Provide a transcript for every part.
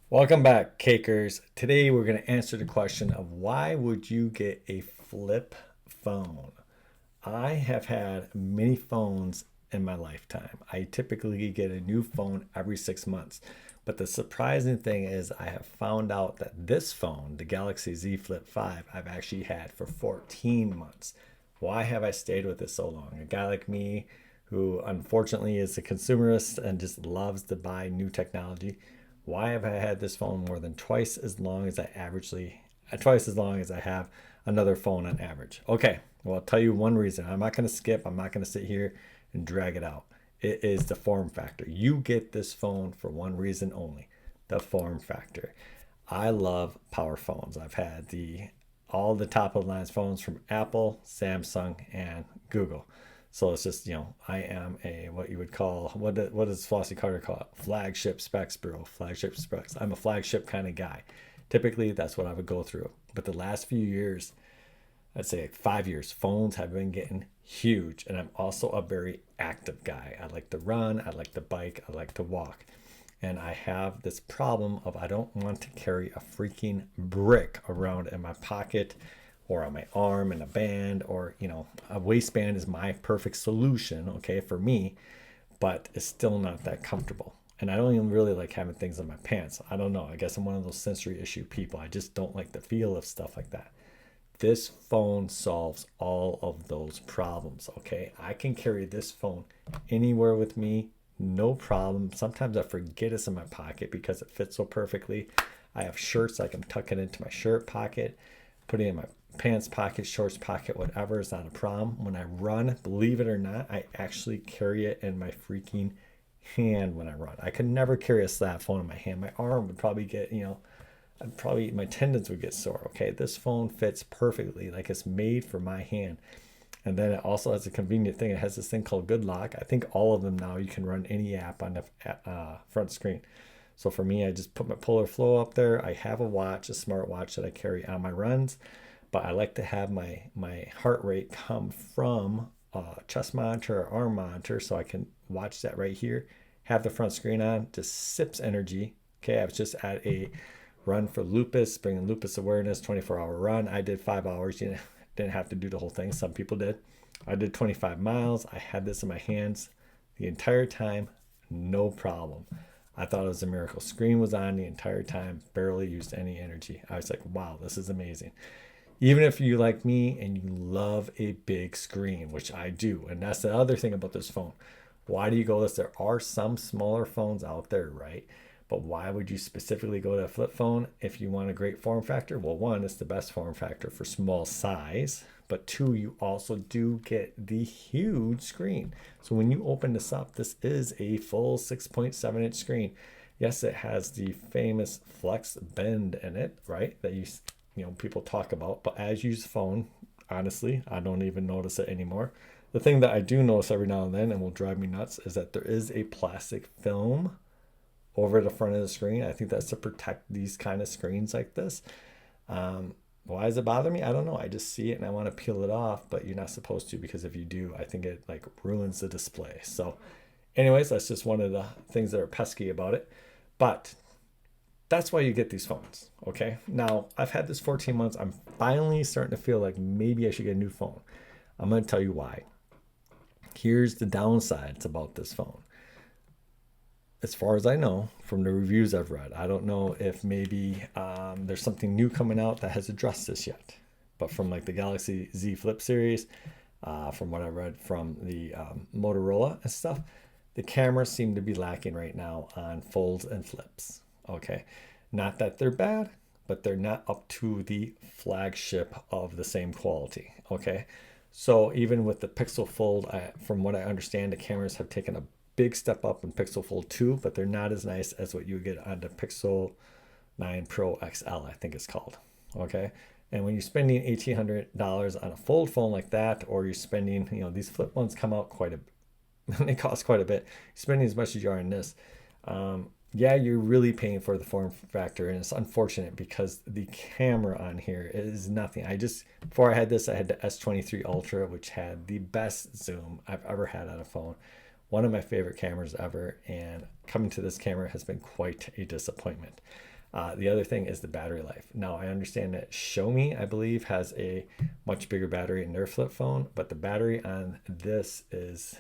Welcome back, Cakers. Today we're going to answer the question of why would you get a flip phone? I have had many phones in my lifetime. I typically get a new phone every 6 months. But the surprising thing is I have found out that this phone, the Galaxy Z Flip 5, I've actually had for 14 months. Why have I stayed with it so long? A guy like me who unfortunately is a consumerist and just loves to buy new technology. Why have I had this phone more than twice as long as I have another phone on average? Okay, well, I'll tell you one reason. I'm not going to skip, I'm not going to sit here and drag it out. It is the form factor. You get this phone for one reason only, the form factor. I love power phones. I've had all the top of the line phones from Apple, Samsung, and Google. So it's just, I am a what you would call what does Flossie Carter call it? Flagship specs, bro. Flagship specs. I'm a flagship kind of guy. Typically, that's what I would go through. But the last few years, I'd say like 5 years, phones have been getting huge. And I'm also a very active guy. I like to run, I like to bike, I like to walk. And I have this problem of I don't want to carry a freaking brick around in my pocket or on my arm in a band, or a waistband is my perfect solution, okay, for me, but it's still not that comfortable. And I don't even really like having things in my pants. I don't know, I guess I'm one of those sensory issue people. I just don't like the feel of stuff like that. This phone solves all of those problems, okay? I can carry this phone anywhere with me, no problem. Sometimes I forget it's in my pocket because it fits so perfectly. I have shirts, I can tuck it into my shirt pocket, put it in my pants pocket, shorts pocket, whatever, is not a problem. When I run, believe it or not, I actually carry it in my freaking hand when I run. I could never carry a slap phone in my hand. My arm would probably get, my tendons would get sore. Okay, this phone fits perfectly, like it's made for my hand. And then it also has a convenient thing. It has this thing called Good Lock. I think all of them now you can run any app on the front screen. So for me, I just put my Polar Flow up there. I have a watch, a smart watch that I carry on my runs, but I like to have my heart rate come from a chest monitor or arm monitor, so I can watch that right here. Have the front screen on, just sips energy. Okay, I was just at a run for lupus, bringing lupus awareness, 24-hour run. I did 5 hours. Didn't have to do the whole thing. Some people did. I did 25 miles. I had this in my hands the entire time, no problem. I thought it was a miracle. Screen was on the entire time, barely used any energy. I was like, wow, this is amazing. Even if you like me and you love a big screen, which I do, and that's the other thing about this phone. Why do you go this? There are some smaller phones out there, right? But why would you specifically go to a flip phone if you want a great form factor? Well, one, it's the best form factor for small size, but two, you also do get the huge screen. So when you open this up, this is a full 6.7-inch screen. Yes, it has the famous flex bend in it, right? That people talk about, but as you use the phone, honestly, I don't even notice it anymore. The thing that I do notice every now and then and will drive me nuts is that there is a plastic film over the front of the screen. I think that's to protect these kind of screens like this. Why does it bother me? I don't know. I just see it and I want to peel it off, but you're not supposed to, because if you do, I think it like ruins the display. So anyways, that's just one of the things that are pesky about it. But that's why you get these phones. Okay. Now I've had this 14 months. I'm finally starting to feel like maybe I should get a new phone. I'm going to tell you why. Here's the downsides about this phone. As far as I know, from the reviews I've read, I don't know if maybe there's something new coming out that has addressed this yet. But from like the Galaxy Z Flip series, from what I read from the Motorola and stuff, the cameras seem to be lacking right now on folds and flips. Okay, not that they're bad, but they're not up to the flagship of the same quality. Okay, so even with the Pixel Fold, from what I understand, the cameras have taken a big step up in Pixel Fold 2, but they're not as nice as what you get on the Pixel 9 Pro XL, I think it's called. Okay. And when you're spending $1,800 on a fold phone like that, or you're spending, these flip ones come out quite a they cost quite a bit. You're spending as much as you are in this. Yeah, you're really paying for the form factor, and it's unfortunate because the camera on here is nothing. Before I had this, I had the S23 Ultra, which had the best zoom I've ever had on a phone. One of my favorite cameras ever, and coming to this camera has been quite a disappointment. The other thing is the battery life. Now I understand that Xiaomi, I believe, has a much bigger battery in their flip phone, but the battery on this is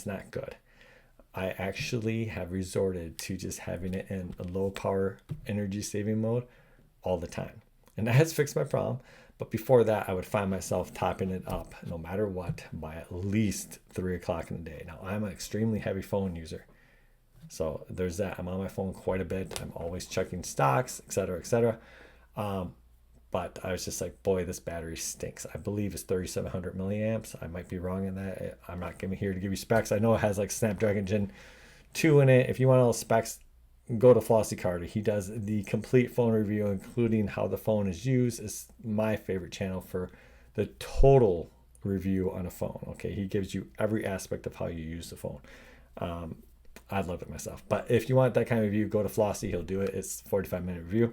not good. I actually have resorted to just having it in a low power energy saving mode all the time. And that has fixed my problem. But before that, I would find myself topping it up no matter what by at least 3 o'clock in the day. Now, I'm an extremely heavy phone user. So there's that. I'm on my phone quite a bit. I'm always checking stocks, etc., etc. But I was just like, boy, this battery stinks. I believe it's 3,700 milliamps. I might be wrong in that. I'm not here to give you specs. I know it has like Snapdragon Gen 2 in it. If you want all the specs, go to Flossy Carter. He does the complete phone review, including how the phone is used. Is my favorite channel for the total review on a phone. Okay, he gives you every aspect of how you use the phone. I love it myself. But if you want that kind of review, go to Flossy. He'll do it. It's a 45-minute review.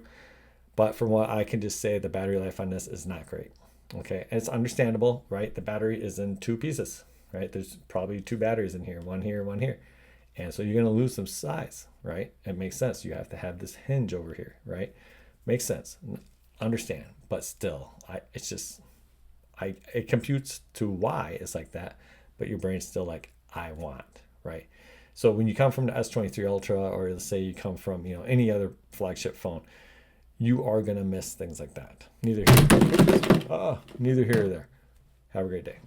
But from what I can just say, the battery life on this is not great. Okay, and it's understandable, right? The battery is in 2 pieces, right? There's probably 2 batteries in here, one here, one here. And so you're going to lose some size, right? It makes sense. You have to have this hinge over here, right? Makes sense. Understand. But still, it computes to why it's like that, but your brain's still like, I want, right? So when you come from the S23 Ultra, or let's say you come from, any other flagship phone, you are going to miss things like that. Neither here or there. Have a great day.